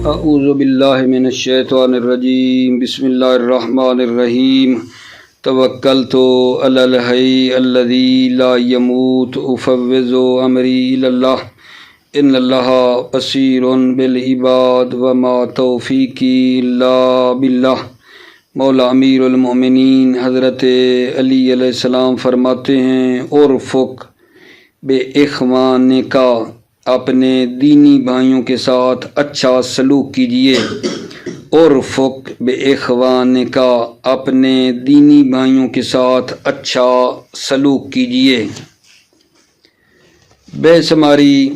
اعوذ باللہ من الشیطان الرجیم بسم اللہ الرحمن الرحیم توکلت علی الحی الذی لا یموت افوض امری الی اللہ ان اللہ بصیر بالعباد وما توفیقی الا باللہ۔ مولا امیر المومنین حضرت علی علیہ السلام فرماتے ہیں ارفق بے اخوان کا، اپنے دینی بھائیوں کے ساتھ اچھا سلوک کیجیے۔ ارفق بے اخوان کا، اپنے دینی بھائیوں کے ساتھ اچھا سلوک کیجیے۔ بحث ہماری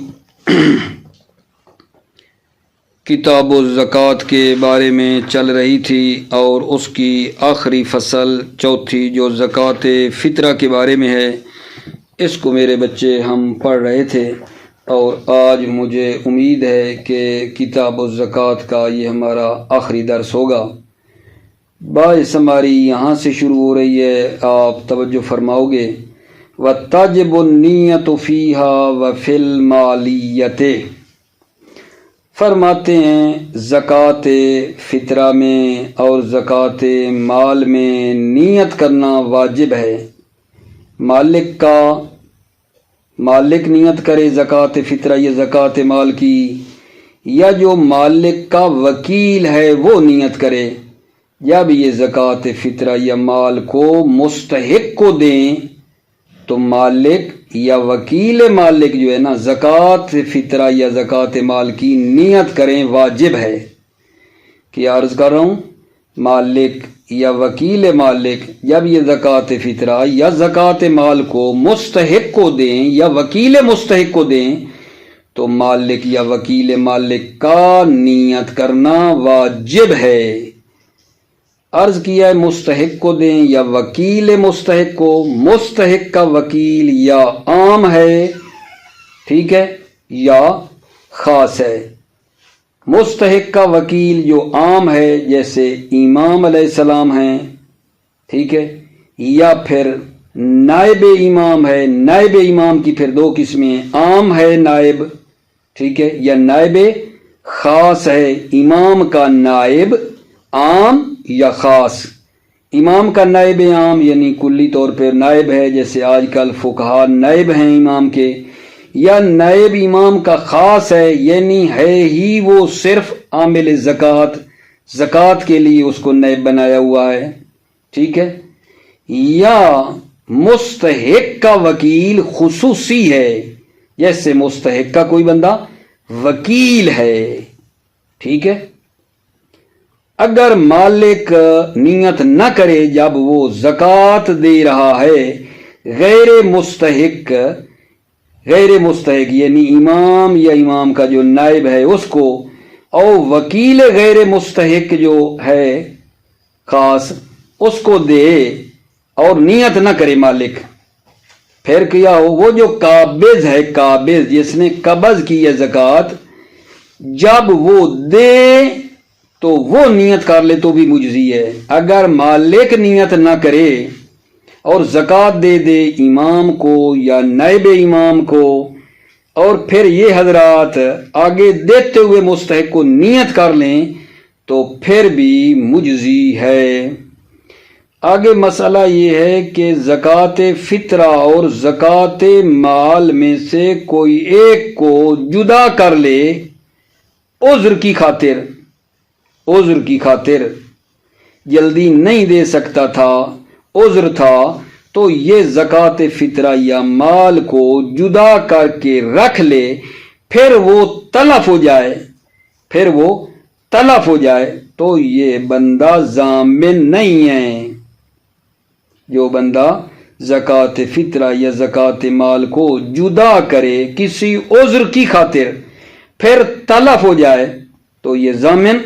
کتاب الزکوٰۃ کے بارے میں چل رہی تھی اور اس کی آخری فصل چوتھی جو زکوٰۃ فطرہ کے بارے میں ہے، اس کو میرے بچے ہم پڑھ رہے تھے، اور آج مجھے امید ہے کہ کتاب الزکوٰۃ کا یہ ہمارا آخری درس ہوگا۔ باعث ہماری یہاں سے شروع ہو رہی ہے، آپ توجہ فرماؤ گے۔ وَتَجِبُ النِّيَّةُ فِيهَا وَفِي الْمَالِيَّةِ، فرماتے ہیں زکوٰۃ فطرہ میں اور زکوٰۃ مال میں نیت کرنا واجب ہے۔ مالک نیت کرے زکوٰۃ فطرہ یا زکوٰۃ مال کی، یا جو مالک کا وکیل ہے وہ نیت کرے۔ جب یہ زکوٰۃ فطرہ یا مال کو مستحق کو دیں تو مالک یا وکیل مالک جو ہے نا زکوٰۃ فطرہ یا زکوٰۃ مال کی نیت کریں، واجب ہے۔ کیا عرض کر رہا ہوں؟ مالک یا وکیل مالک جب یہ زکوٰۃ فطرہ یا زکوٰۃ مال کو مستحق کو دیں یا وکیل مستحق کو دیں تو مالک یا وکیل مالک کا نیت کرنا واجب ہے۔ عرض کیا ہے مستحق کو دیں یا وکیل مستحق کو۔ مستحق کا وکیل یا عام ہے، ٹھیک ہے، یا خاص ہے۔ مستحق کا وکیل جو عام ہے جیسے امام علیہ السلام ہیں، ٹھیک ہے، یا پھر نائب امام ہے۔ نائب امام کی پھر دو قسمیں ہیں، عام ہے نائب، ٹھیک ہے، یا نائب خاص ہے۔ امام کا نائب عام یا خاص۔ امام کا نائب عام یعنی کلی طور پر نائب ہے، جیسے آج کل فقہا نائب ہیں امام کے، یا نائب امام کا خاص ہے یعنی ہے ہی وہ صرف عامل زکوٰۃ کے لیے اس کو نائب بنایا ہوا ہے، ٹھیک ہے۔ یا مستحق کا وکیل خصوصی ہے، جیسے مستحق کا کوئی بندہ وکیل ہے، ٹھیک ہے۔ اگر مالک نیت نہ کرے جب وہ زکوٰۃ دے رہا ہے، غیر مستحق یعنی امام یا امام کا جو نائب ہے اس کو، اور وکیل غیر مستحق جو ہے خاص اس کو دے اور نیت نہ کرے مالک، پھر کیا ہو؟ وہ جو قابض ہے، قابض جس نے قبض کی ہے زکوٰۃ، جب وہ دے تو وہ نیت کر لے تو بھی مجزی ہے۔ اگر مالک نیت نہ کرے اور زکوٰۃ دے دے امام کو یا نائب امام کو، اور پھر یہ حضرات آگے دیتے ہوئے مستحق کو نیت کر لیں تو پھر بھی مجزی ہے۔ آگے مسئلہ یہ ہے کہ زکوٰۃ فطرہ اور زکوٰۃ مال میں سے کوئی ایک کو جدا کر لے عذر کی خاطر جلدی نہیں دے سکتا تھا، عذر تھا، تو یہ زکوٰۃ فطرہ یا مال کو جدا کر کے رکھ لے، پھر وہ تلف ہو جائے تو یہ بندہ ضامن نہیں ہے۔ جو بندہ زکوٰۃ فطرہ یا زکوٰۃ مال کو جدا کرے کسی عذر کی خاطر، پھر تلف ہو جائے تو یہ ضامن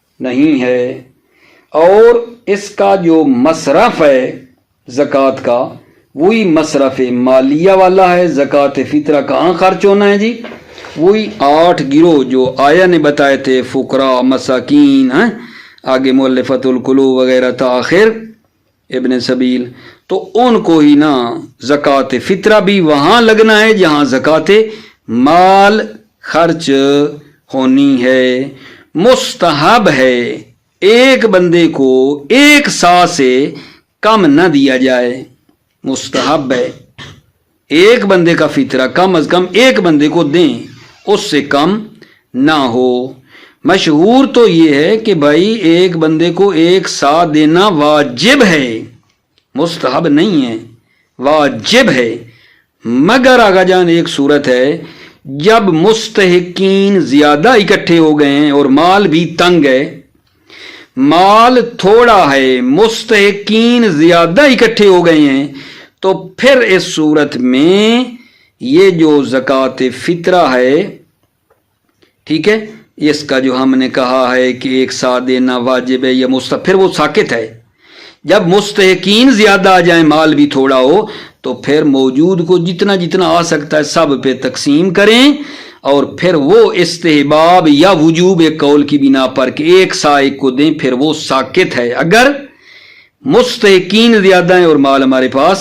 نہیں ہے۔ اور اس کا جو مصرف ہے زکوٰۃ کا، وہی مصرف مالیہ والا ہے۔ زکوٰۃ فطرہ کہاں خرچ ہونا ہے جی؟ وہی 8 گروہ جو آیا نے بتائے تھے، فقراء، مساکین، آگے مؤلفۃ القلوب وغیرہ تاخیر ابن سبیل، تو ان کو ہی نا زکوٰۃ فطرہ بھی وہاں لگنا ہے جہاں زکوٰۃ مال خرچ ہونی ہے، مستحب ہے ایک بندے کو ایک سا سے کم نہ دیا جائے، مستحب ہے ایک بندے کا فطرہ کم از کم ایک بندے کو دیں، اس سے کم نہ ہو۔ مشہور تو یہ ہے کہ بھائی ایک بندے کو ایک سا دینا واجب ہے، مستحب نہیں ہے، واجب ہے، مگر آگا جان ایک صورت ہے جب مستحقین زیادہ اکٹھے ہو گئے ہیں اور مال بھی تنگ ہے، مال تھوڑا ہے، مستحقین زیادہ اکٹھے ہو گئے ہیں، تو پھر اس صورت میں یہ جو زکوٰۃ فطرہ ہے، ٹھیک ہے، اس کا جو ہم نے کہا ہے کہ ایک سا دینا واجب ہے یا مستحب، پھر وہ ساکت ہے۔ جب مستحقین زیادہ آ جائیں، مال بھی تھوڑا ہو، تو پھر موجود کو جتنا جتنا آ سکتا ہے سب پہ تقسیم کریں، اور پھر وہ استحباب یا وجوب ایک قول کی بنا پر کہ ایک سا ایک کو دیں، پھر وہ ساکت ہے۔ اگر مستحقین زیادہ ہیں اور مال ہمارے پاس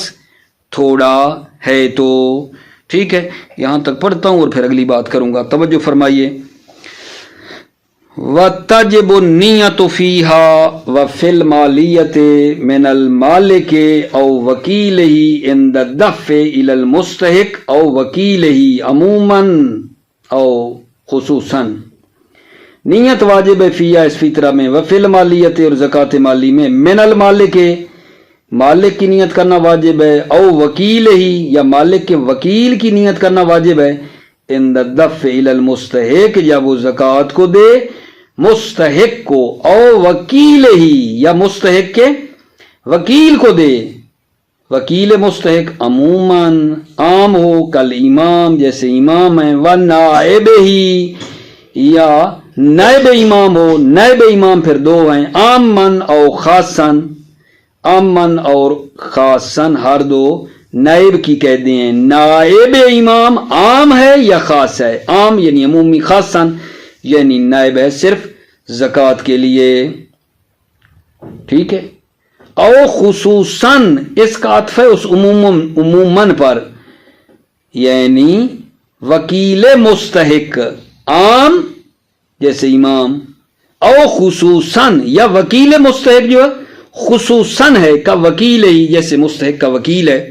تھوڑا ہے تو ٹھیک ہے، یہاں تک پڑھتا ہوں اور پھر اگلی بات کروں گا، توجہ فرمائیے۔ وَتَجِبُ النِّيَّةُ فِيهَا وَفِي الْمَالِيَّةِ مِنَ الْمَالِكِ أَوْ وَكِيلِهِ عِنْدَ الدَّفْعِ إِلَى الْمُسْتَحِقِّ أَوْ وَكِيلِهِ عموماً أو خصوصاً۔ نیت واجب ہے فیہا اس فطرہ میں، وفی المالیت اور زکوٰۃ مالی میں، من المالک مالک کی نیت کرنا واجب ہے، او وکیل ہی یا مالک کے وکیل کی نیت کرنا واجب ہے، عند الدفع الی المستحق جب وہ زکوٰۃ کو دے مستحق کو، او وکیل ہی یا مستحق کے وکیل کو دے، وکیل مستحق عموماً عام ہو، کل امام جیسے امام ہیں، و نائب ہی یا نائب امام ہو، نائب امام پھر دو ہیں، عامن او خاصن، عامن اور خاصن ہر دو نائب کی کہتے ہیں، نائب امام عام ہے یا خاص ہے، عام یعنی عمومی، خاصن یعنی نائب ہے صرف زکوٰۃ کے لیے، ٹھیک ہے۔ او خصوصاً اس کا عطف ہے اس عموماً پر، یعنی وکیل مستحق عام جیسے امام، او خصوصاً یا وکیل مستحق جو ہے خصوصاً ہے کا وکیل ہی جیسے مستحق کا وکیل ہے۔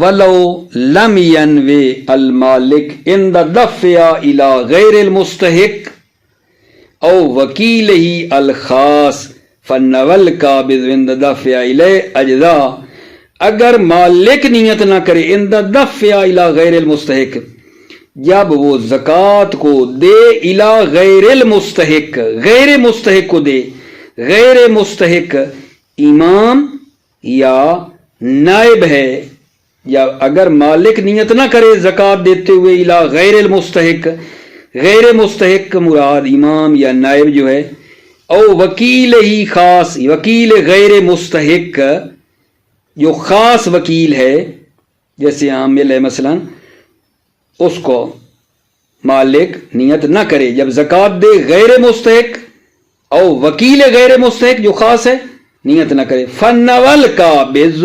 وَلَوْ لَمْ يَنْوِ الْمَالِكِ عِنْدَ دَفْعِهَا إِلَى غَيْرِ الْمُسْتَحِقِّ أَوْ وَكِيلِهِ الْخَاصِ فَنَّوَى الْقَابِضُ عِنْدَ دَفْعِهَا إِلَيْهِ أَجْزَاءَ، اگر مالک نیت نہ کرے عند دَفْعِهَا إِلَى غَيْرِ الْمُسْتَحِقِّ جب وہ زکوٰۃ کو دے إِلَى غَيْرِ الْمُسْتَحِقِّ غیر مستحق کو دے، غیر مستحق امام یا نائب ہے، یا اگر مالک نیت نہ کرے زکوٰۃ دیتے ہوئے الا غیر المستحق، غیر مستحق مراد امام یا نائب جو ہے، او وکیل ہی خاص، وکیل غیر مستحق جو خاص وکیل ہے جیسے عامل ہے مثلا، اس کو مالک نیت نہ کرے جب زکوٰۃ دے غیر مستحق، او وکیل غیر مستحق جو خاص ہے نیت نہ کرے، فنول قابض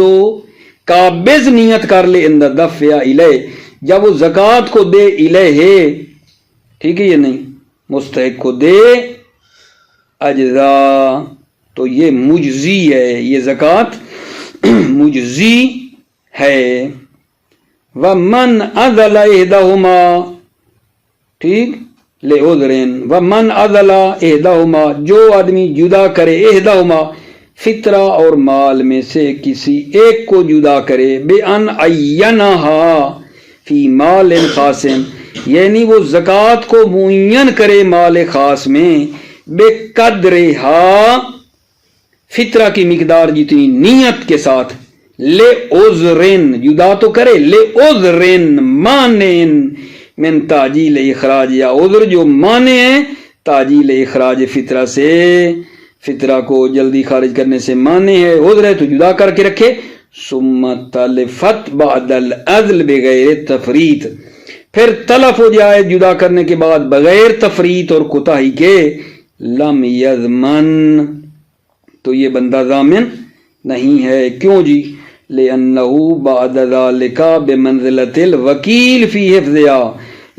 قابض نیت کر لے اند دفع الیہ جب وہ زکوٰۃ کو دے الیہ، ٹھیک ہے یہ نہیں مستحق کو دے، اجزا تو یہ مجزی ہے، یہ زکوٰۃ مجزی ہے۔ ومن عدل احدہما، ٹھیک، لعذرن، ومن عدل احدہما جو آدمی جدا کرے احدہما فطرہ اور مال میں سے کسی ایک کو جدا کرے، بے ان عینہا فی مال خاص، یعنی وہ زکوٰۃ کو معین کرے مال خاص میں، بے قدرہا فطرہ کی مقدار جتنی نیت کے ساتھ، لے عذرن جدا تو کرے، لے عذرن مانن من تاجیل اخراج، یا عذر جو مانے ہیں تاجیل اخراج فطرہ سے، فطرہ کو جلدی خارج کرنے سے مانے ہے، عذر ہے تو جدا کر کے رکھے، ثم تلفت بعد العدل بغیر تفریط، پھر تلف ہو جائے جدا کرنے کے بعد بغیر تفریط اور کوتاہی کے، لم یضمن تو یہ بندہ ضامن نہیں ہے، کیوں جی؟ لأنہ بعد ذلك بمنزلۃ الوکیل فی حفظها،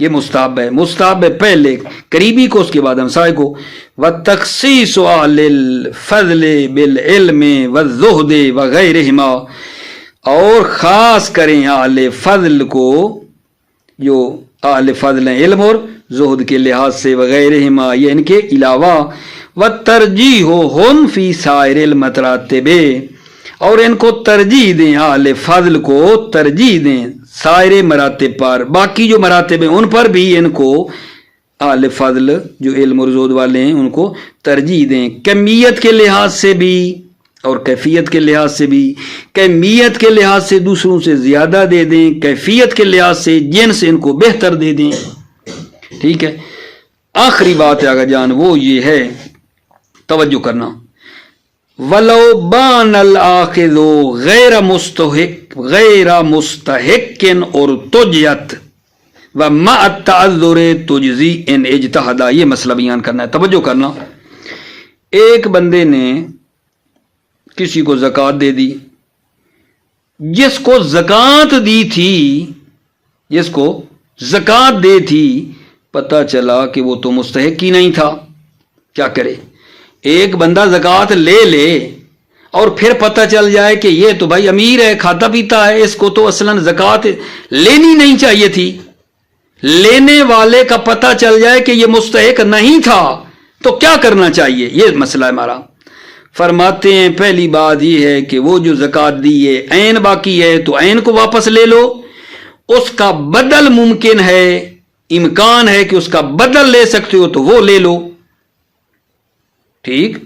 یہ مستحب ہے پہلے قریبی کو، اس کے بعد ہمسائے کو. وَتَخْصِيصُ أَهْلِ الْفَضْلِ بِالْعِلْمِ وَالزُّهْدِ وَغَيْرِهِمَا، اور خاص کریں اہل فضل کو، جو اہل فضل ہیں علم اور زہد کے لحاظ سے، وغیرہما یہ ان کے علاوہ، وَتَرْجِيحُهُمْ فِي سَائِرِ الْمَرَاتِبِ، اور ان کو ترجیح دیں، اہل فضل کو ترجیح دیں سائر مراتب پر، باقی جو مراتب ہیں ان پر بھی ان کو اہل فضل جو علم اور زہد والے ہیں ان کو ترجیح دیں، کمیت کے لحاظ سے بھی اور کیفیت کے لحاظ سے بھی. کمیت کے لحاظ سے دوسروں سے زیادہ دے دیں، کیفیت کے لحاظ سے جن سے ان کو بہتر دے دیں. ٹھیک ہے. آخری بات ہے آگا جان وہ یہ ہے، توجہ کرنا، وَلَوْ بَانَ الْآخِذُ غَيْرَ مُسْتَحِقٍ اُرْتُجِّیَتْ وَمَعَ التَّعَذُّرِ تُجْزِی إِنْ اجْتَہَدَ. یہ مسئلہ بیان کرنا ہے، توجہ کرنا. ایک بندے نے کسی کو زکوٰۃ دے دی، جس کو زکوٰۃ دی تھی، جس کو زکوٰۃ دے تھی، پتہ چلا کہ وہ تو مستحق ہی نہیں تھا. کیا کرے؟ ایک بندہ زکوٰۃ لے لے اور پھر پتہ چل جائے کہ یہ تو بھائی امیر ہے، کھاتا پیتا ہے، اس کو تو اصلاً زکوٰۃ لینی نہیں چاہیے تھی. لینے والے کا پتہ چل جائے کہ یہ مستحق نہیں تھا تو کیا کرنا چاہیے؟ یہ مسئلہ ہے ہمارا. فرماتے ہیں پہلی بات یہ ہے کہ وہ جو زکوٰۃ دی ہے عین باقی ہے تو عین کو واپس لے لو. اس کا بدل ممکن ہے، امکان ہے کہ اس کا بدل لے سکتے ہو تو وہ لے لو. ٹھیک.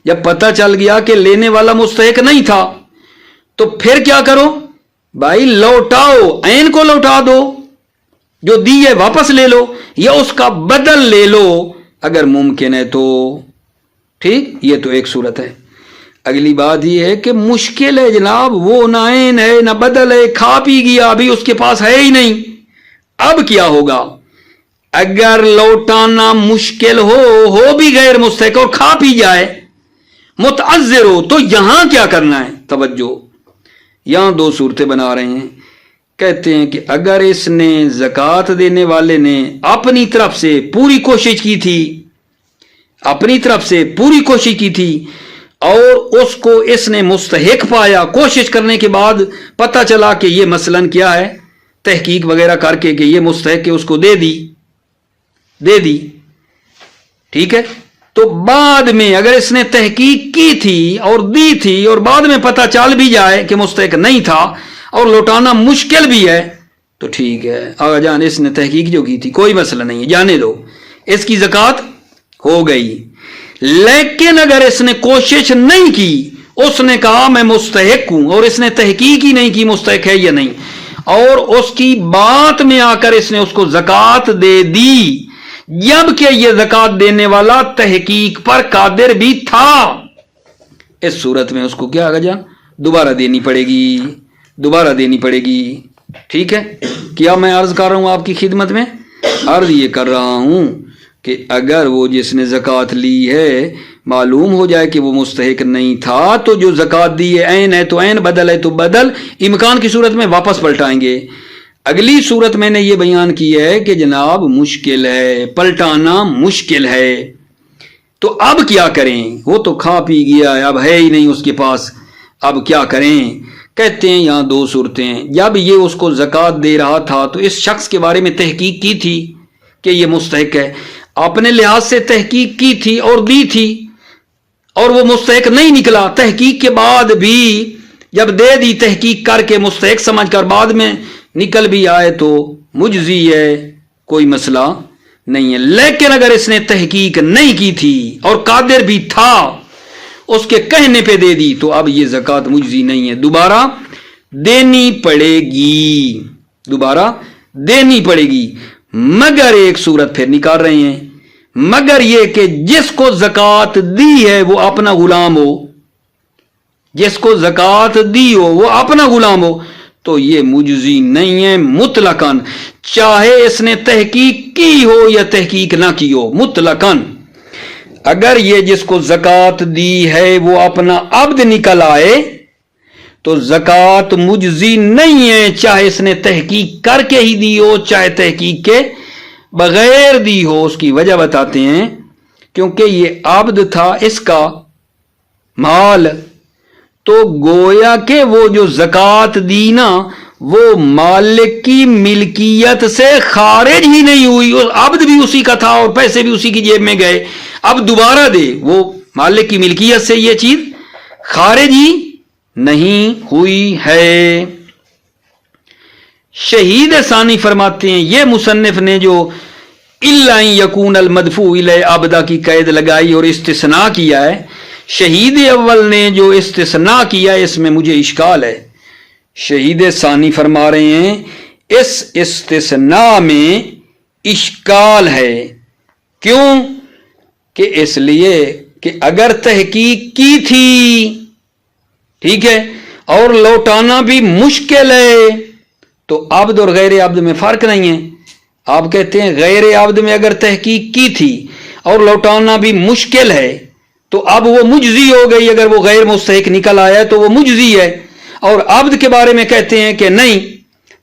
جب پتہ چل گیا کہ لینے والا مستحق نہیں تھا تو پھر کیا کرو بھائی؟ لوٹاؤ، عین کو لوٹا دو، جو دی ہے واپس لے لو یا اس کا بدل لے لو اگر ممکن ہے تو. ٹھیک. یہ تو ایک صورت ہے. اگلی بات یہ ہے کہ مشکل ہے جناب، وہ نہ عین ہے نہ بدل ہے، کھا پی گیا، ابھی اس کے پاس ہے ہی نہیں. اب کیا ہوگا؟ اگر لوٹانا مشکل ہو بھی غیر مستحق اور کھا پی جائے، متعذر ہو، تو یہاں کیا کرنا ہے؟ توجہ، یہاں دو صورتیں بنا رہے ہیں. کہتے ہیں کہ اگر اس نے زکوٰۃ دینے والے نے اپنی طرف سے پوری کوشش کی تھی، اپنی طرف سے پوری کوشش کی تھی اور اس کو اس نے مستحق پایا، کوشش کرنے کے بعد پتہ چلا کہ یہ مثلاً کیا ہے، تحقیق وغیرہ کر کے کہ یہ مستحق ہے، اس کو دے دی. ٹھیک ہے. تو بعد میں اگر اس نے تحقیق کی تھی اور دی تھی اور بعد میں پتہ چل بھی جائے کہ مستحق نہیں تھا اور لوٹانا مشکل بھی ہے تو ٹھیک ہے آقا جان، اس نے تحقیق جو کی تھی کوئی مسئلہ نہیں ہے، جانے دو، اس کی زکوٰۃ ہو گئی. لیکن اگر اس نے کوشش نہیں کی، اس نے کہا میں مستحق ہوں اور اس نے تحقیق ہی نہیں کی مستحق ہے یا نہیں، اور اس کی بات میں آ کر اس نے اس کو زکوٰۃ دے دی، جبکہ یہ زکوٰۃ دینے والا تحقیق پر قادر بھی تھا، اس صورت میں اس کو کیا آگا جان؟ دوبارہ دینی پڑے گی. ٹھیک ہے. کیا میں عرض کر رہا ہوں آپ کی خدمت میں؟ عرض یہ کر رہا ہوں کہ اگر وہ جس نے زکوٰۃ لی ہے معلوم ہو جائے کہ وہ مستحق نہیں تھا تو جو زکوٰۃ دی ہے عین ہے تو عین، بدل ہے تو بدل، امکان کی صورت میں واپس پلٹائیں گے. اگلی صورت میں نے یہ بیان کی ہے کہ جناب مشکل ہے، پلٹانا مشکل ہے، تو اب کیا کریں؟ وہ تو کھا پی گیا ہے، اب ہے ہی نہیں اس کے پاس، اب کیا کریں؟ کہتے ہیں یہاں دو صورتیں. جب یہ اس کو زکوٰۃ دے رہا تھا تو اس شخص کے بارے میں تحقیق کی تھی کہ یہ مستحق ہے، اپنے لحاظ سے تحقیق کی تھی اور دی تھی اور وہ مستحق نہیں نکلا. تحقیق کے بعد بھی جب دے دی، تحقیق کر کے مستحق سمجھ کر بعد میں نکل بھی آئے تو مجزی ہے، کوئی مسئلہ نہیں ہے. لیکن اگر اس نے تحقیق نہیں کی تھی اور قادر بھی تھا، اس کے کہنے پہ دے دی تو اب یہ زکوٰۃ مجزی نہیں ہے، دوبارہ دینی پڑے گی. مگر ایک صورت پھر نکال رہے ہیں، مگر یہ کہ جس کو زکوٰۃ دی ہے وہ اپنا غلام ہو، جس کو زکوٰۃ دی ہو وہ اپنا غلام ہو تو یہ مجزی نہیں ہے مطلقاً، چاہے اس نے تحقیق کی ہو یا تحقیق نہ کی ہو، مطلقاً. اگر یہ جس کو زکوٰۃ دی ہے وہ اپنا عبد نکل آئے تو زکوٰۃ مجزی نہیں ہے، چاہے اس نے تحقیق کر کے ہی دی ہو چاہے تحقیق کے بغیر دی ہو، اس کی وجہ بتاتے ہیں کیونکہ یہ عبد تھا، اس کا مال، تو گویا کہ وہ جو زکوٰۃ دی نا وہ مالک کی ملکیت سے خارج ہی نہیں ہوئی، عبد بھی اسی کا تھا اور پیسے بھی اسی کی جیب میں گئے، اب دوبارہ دے، وہ مالک کی ملکیت سے یہ چیز خارج ہی نہیں ہوئی ہے۔ شہید ثانی فرماتے ہیں یہ مصنف نے جو الا ان یکون المدفوع الی عبدا کی قید لگائی اور استثناء کیا ہے، شہید اول نے جو استثناء کیا ہے اس میں مجھے اشکال ہے۔ شہید ثانی فرما رہے ہیں اس استثناء میں اشکال ہے، کیوں کہ اس لیے کہ اگر تحقیق کی تھی، ٹھیک ہے، اور لوٹانا بھی مشکل ہے، تو عبد اور غیر عبد میں فرق نہیں ہے۔ آپ کہتے ہیں غیر عبد میں اگر تحقیق کی تھی اور لوٹانا بھی مشکل ہے تو اب وہ مجزی ہو گئی، اگر وہ غیر مستحق نکل آیا تو وہ مجزی ہے، اور عبد کے بارے میں کہتے ہیں کہ نہیں،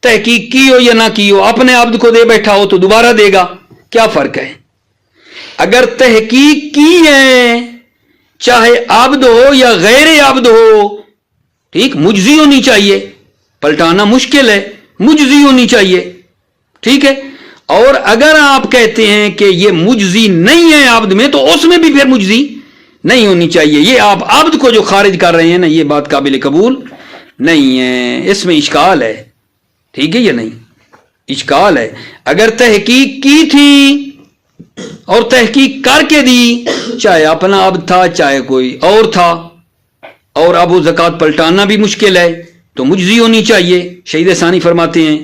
تحقیق کی ہو یا نہ کی ہو، اپنے عبد کو دے بیٹھا ہو تو دوبارہ دے گا، کیا فرق ہے؟ اگر تحقیق کی ہے چاہے عبد ہو یا غیر عبد ہو، ٹھیک، مجزی ہونی چاہیے، پلٹانا مشکل ہے، مجزی ہونی چاہیے، ٹھیک ہے۔ اور اگر آپ کہتے ہیں کہ یہ مجزی نہیں ہے عبد میں تو اس میں بھی پھر مجزی نہیں ہونی چاہیے، یہ آپ عبد کو جو خارج کر رہے ہیں نا، یہ بات قابل قبول نہیں ہے، اس میں اشکال ہے، ٹھیک ہے یا نہیں؟ اشکال ہے۔ اگر تحقیق کی تھی اور تحقیق کر کے دی، چاہے اپنا عبد تھا چاہے کوئی اور تھا، اور اب وہ زکوٰۃ پلٹانا بھی مشکل ہے تو مجزی ہونی چاہیے، شہید ثانی فرماتے ہیں،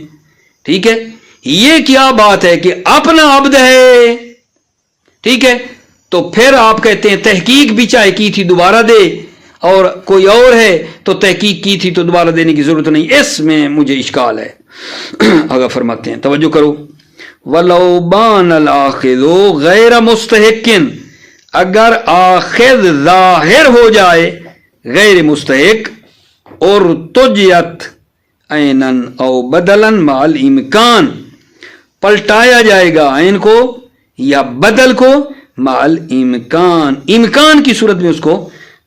ٹھیک ہے۔ یہ کیا بات ہے کہ اپنا عبد ہے، ٹھیک ہے، تو پھر آپ کہتے ہیں تحقیق بھی چاہے کی تھی دوبارہ دے، اور کوئی اور ہے تو تحقیق کی تھی تو دوبارہ دینے کی ضرورت نہیں، اس میں مجھے اشکال ہے۔ آگے فرماتے ہیں، توجہ کرو، وَلَوْ بَانَ الْآخِذُ غَيْرَ مُسْتَحِقٍ، اگر آخذ ظاہر ہو جائے غیر مستحق، اور تجیت عینن او بدلن مع الامکان، پلٹایا جائے گا عین کو یا بدل کو مع الامکان، امکان کی صورت میں اس کو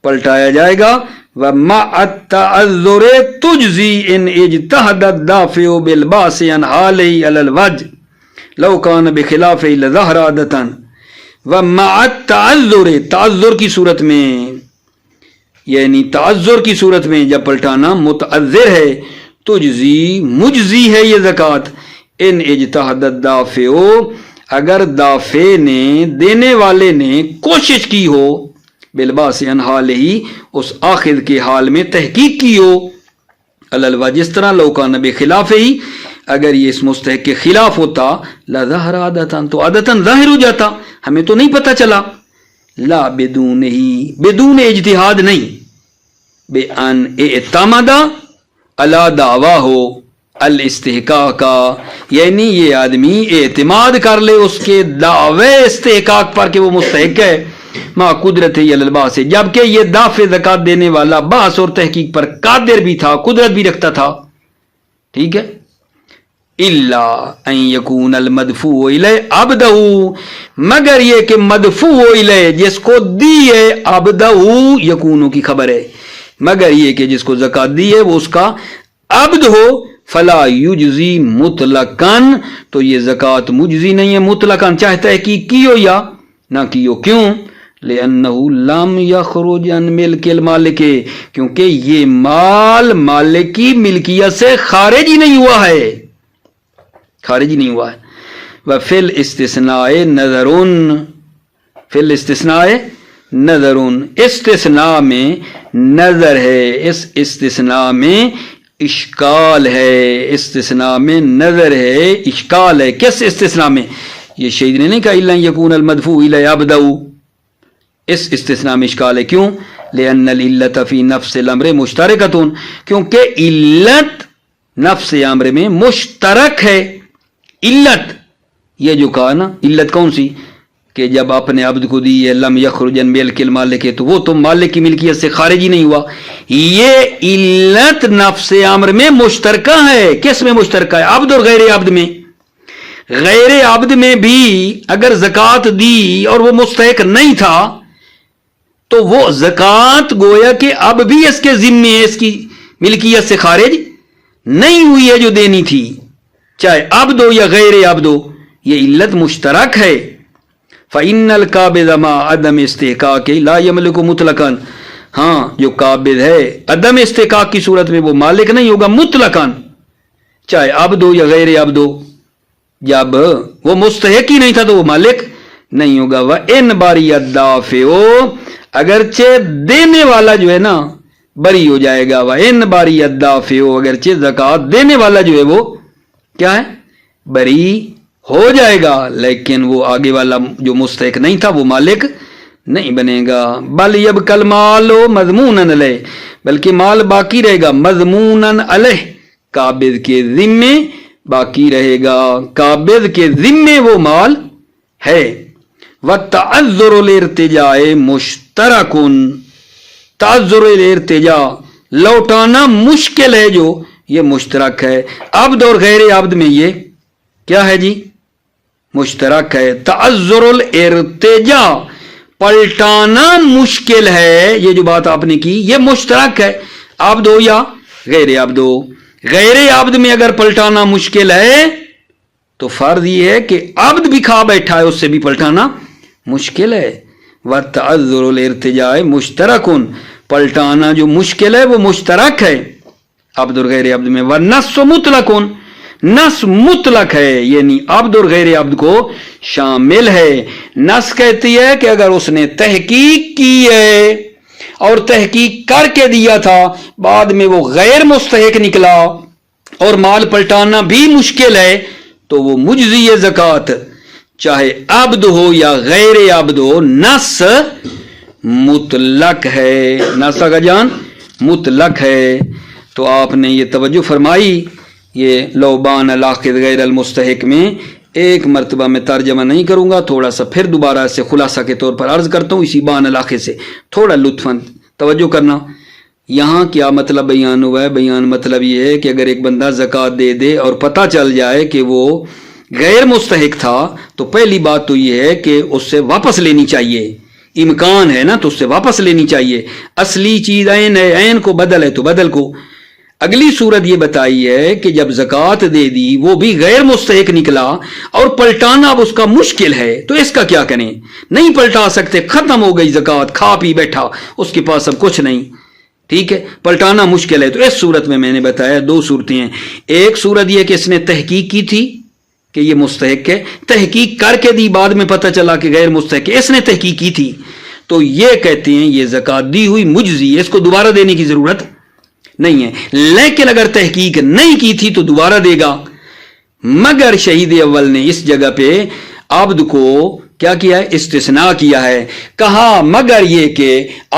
پلٹایا جائے گا، ومع التعذر تجزی ان اجتہد الدافع بالباس عن حاله على الوجه لو کان بخلاف لظہر عادتا، ومع التعذر، تعذر کی صورت میں، یعنی تعذر کی صورت میں جب پلٹانا متعذر ہے، تجزی مجزی ہے یہ زکوٰۃ، ان اجتہد الدافع، اگر دافع نے، دینے والے نے کوشش کی ہو، بالباس عن حالہ، اس آخذ کے حال میں تحقیق کی ہو، علی الوجہ، جس طرح لو کان بخلاف ہی، اگر یہ اس مستحق کے خلاف ہوتا، لظہر عادتاً، تو عادتاً ظاہر ہو جاتا، ہمیں تو نہیں پتہ چلا، لا بدون ہی، بدون اجتہاد نہیں، بے ان اعتمد علی دعویٰ ہو الاستحقاق، یعنی یہ آدمی اعتماد کر لے اس کے دعوے استحقاق پر کہ وہ مستحق ہے، ما قدرت علی الباس، جبکہ یہ دافع زکوٰۃ دینے والا بحث اور تحقیق پر قادر بھی تھا، قدرت بھی رکھتا تھا، ٹھیک ہے۔ الا ان یکون المدفوع الیہ عبدہ، مگر یہ کہ مدفوع الیہ، جس کو دی ہے، عبدہ یکونو کی خبر ہے، مگر یہ کہ جس کو زکوٰۃ دی ہے وہ اس کا عبد ہو، فلا یجزی مطلقاً، تو یہ زکوٰۃ مجزی نہیں ہے مطلقاً، چاہے تحقیق کی ہو یا نہ کی ہو، کیوں؟ لِأَنَّهُ لَمْ يَخْرُجْ عَنْ مِلْكِ الْمَالِكِ، کیونکہ یہ مال مالک کی ملکیت سے خارج ہی نہیں ہوا ہے، خارج ہی نہیں ہوا ہے۔ وَفِي الْإِسْتِثْنَاءِ نَظَرٌ، فِي الْإِسْتِثْنَاءِ نَظَرٌ، استثناء میں نظر ہے، اس استثناء میں اشکال ہے، استثناء میں نظر ہے، اشکال ہے، کس استثناء میں؟ یہ شہید نے نہیں کہا الا یکون المدفوع الی عبدہ، اس استثناء میں اشکال ہے، کیوں؟ لأن العلت فی نفس الامر مشترکۃ، کیونکہ علت نفس امر میں مشترک ہے، علت یہ جو کہا نا، علت کون سی؟ کہ جب اپنے عبد کو دی ہے، لم یخرج عن ملک المالک، تو وہ تو مالک کی ملکیت سے خارج ہی نہیں ہوا، یہ علت نفس امر میں مشترکہ ہے، کس میں مشترکہ ہے؟ عبد اور غیر عبد میں، غیر عبد میں بھی اگر زکوٰۃ دی اور وہ مستحق نہیں تھا تو وہ زکوٰۃ گویا کہ اب بھی اس کے ذمے اس کی ملکیت سے خارج نہیں ہوئی ہے جو دینی تھی، چاہے عبد ہو یا غیر عبد ہو، یہ علت مشترک ہے۔ فَإِنَّ الْقَابِضَ مَا عَدَمِ اسْتِحْقَاقِ لَا يَمْلِكُ مُطْلَقًا، ہاں جو قابض ہے عدم استحقاق کی صورت میں وہ مالک نہیں ہوگا مطلقاً، چاہے عبد ہو یا غیر عبد ہو، جب وہ مستحق ہی نہیں تھا تو وہ مالک نہیں ہوگا۔ وَإِنْ بَرِئَ الدَّافِعُ، اگرچہ دینے والا جو ہے نا بری ہو جائے گا۔ وَإِنْ بَرِئَ الدَّافِعُ، اگرچہ زکوٰۃ دینے والا جو ہے وہ کیا ہے بری ہو جائے گا، لیکن وہ آگے والا جو مستحق نہیں تھا وہ مالک نہیں بنے گا۔ بل یبقی المال مضمونا علیہ، بلکہ مال باقی رہے گا مضمونا علیہ، قابض کے ذمے باقی رہے گا، قابض کے ذمے وہ مال ہے۔ وَتَعَذُّرُ الْارْتِجَاءِ مُشْتَرَكٌ، تعذر الارتجاء لوٹانا مشکل ہے جو یہ مشترک ہے، عبد اور غیر عبد میں یہ کیا ہے جی مشترک ہے۔ تعذر الارتجاء پلٹانا مشکل ہے، یہ جو بات آپ نے کی یہ مشترک ہے، عبد ہو یا غیر عبد ہو۔ غیر عبد میں اگر پلٹانا مشکل ہے تو فرض یہ ہے کہ عبد بھی کھا بیٹھا ہے اس سے بھی پلٹانا مشکل ہے۔ وَتَعَذُّرُ الْارْتِجَاءِ مُشْتَرَكٌ، پلٹانا جو مشکل ہے وہ مشترک ہے عبد اور غیر عبد میں۔ وَالنَّصُ مُطْلَقٌ، نص مطلق ہے، یعنی عبد اور غیر عبد کو شامل ہے۔ نص کہتی ہے کہ اگر اس نے تحقیق کی ہے اور تحقیق کر کے دیا تھا، بعد میں وہ غیر مستحق نکلا اور مال پلٹانا بھی مشکل ہے، تو وہ مجزی زکوٰۃ چاہے عبد ہو یا غیر عبد ہو، نص مطلق ہے، نص کا جان مطلق ہے۔ تو آپ نے یہ توجہ فرمائی، یہ لوبان الاخذ غیر المستحق میں ایک مرتبہ میں ترجمہ نہیں کروں گا، تھوڑا سا پھر دوبارہ سے خلاصہ کے طور پر عرض کرتا ہوں، اسی بان الاخذ سے تھوڑا لطفاً توجہ کرنا۔ یہاں کیا مطلب بیان ہوا ہے؟ بیان مطلب یہ ہے کہ اگر ایک بندہ زکوٰۃ دے دے اور پتہ چل جائے کہ وہ غیر مستحق تھا، تو پہلی بات تو یہ ہے کہ اس سے واپس لینی چاہیے، امکان ہے نا تو اس سے واپس لینی چاہیے، اصلی چیز عین ہے، عین کو بدل ہے تو بدل کو۔ اگلی صورت یہ بتائی ہے کہ جب زکوٰۃ دے دی وہ بھی غیر مستحق نکلا اور پلٹانا اب اس کا مشکل ہے، تو اس کا کیا کریں؟ نہیں پلٹا سکتے، ختم ہو گئی زکوٰۃ، کھا پی بیٹھا، اس کے پاس اب کچھ نہیں، ٹھیک ہے، پلٹانا مشکل ہے۔ تو اس صورت میں نے بتایا دو صورتیں ہیں، ایک صورت یہ کہ اس نے تحقیق کی تھی کہ یہ مستحق ہے، تحقیق کر کے دی، بعد میں پتہ چلا کہ غیر مستحق ہے، اس نے تحقیق کی تھی، تو یہ کہتے ہیں یہ زکوٰۃ دی ہوئی مجزی، اس کو دوبارہ دینے کی ضرورت نہیں ہے۔ لیکن اگر تحقیق نہیں کی تھی تو دوبارہ دے گا، مگر شہید اول نے اس جگہ پہ عبد کو کیا کیا ہے؟ استثناء کیا ہے، کہا مگر یہ کہ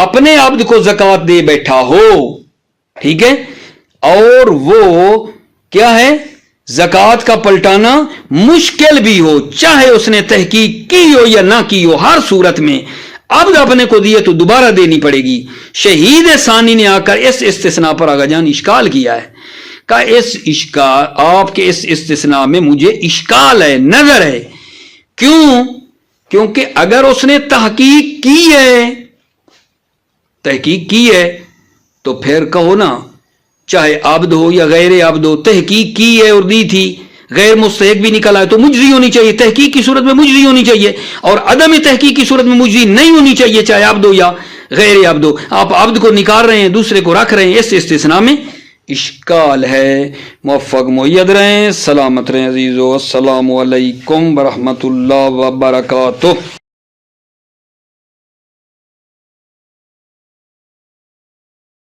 اپنے عبد کو زکوٰۃ دے بیٹھا ہو، ٹھیک ہے، اور وہ کیا ہے زکوٰۃ کا پلٹانا مشکل بھی ہو، چاہے اس نے تحقیق کی ہو یا نہ کی ہو، ہر صورت میں عبد اپنے کو دیے تو دوبارہ دینی پڑے گی۔ شہید ثانی نے آ کر اس استثناء پر آغا جان اشکال کیا ہے، کہا اس اشکال، آپ کے اس استثناء میں مجھے اشکال ہے، نظر ہے، کیوں؟ کیونکہ اگر اس نے تحقیق کی ہے تو پھر کہو نا، چاہے عبد ہو یا غیر عبد ہو، تحقیق کی ہے اور دی تھی، غیر مستحق بھی نکل آئے تو مجزی ہونی چاہیے، تحقیق کی صورت میں مجزی ہونی چاہیے، اور عدم تحقیق کی صورت میں مجزی نہیں ہونی چاہیے، چاہے عبد ہو یا غیر عبد ہو۔ آپ عبد کو نکال رہے ہیں، دوسرے کو رکھ رہے ہیں، اس استثناء میں اشکال ہے۔ موفق مؤید رہیں، سلامت رہیں عزیزو، السلام علیکم ورحمۃ اللہ وبرکاتہ۔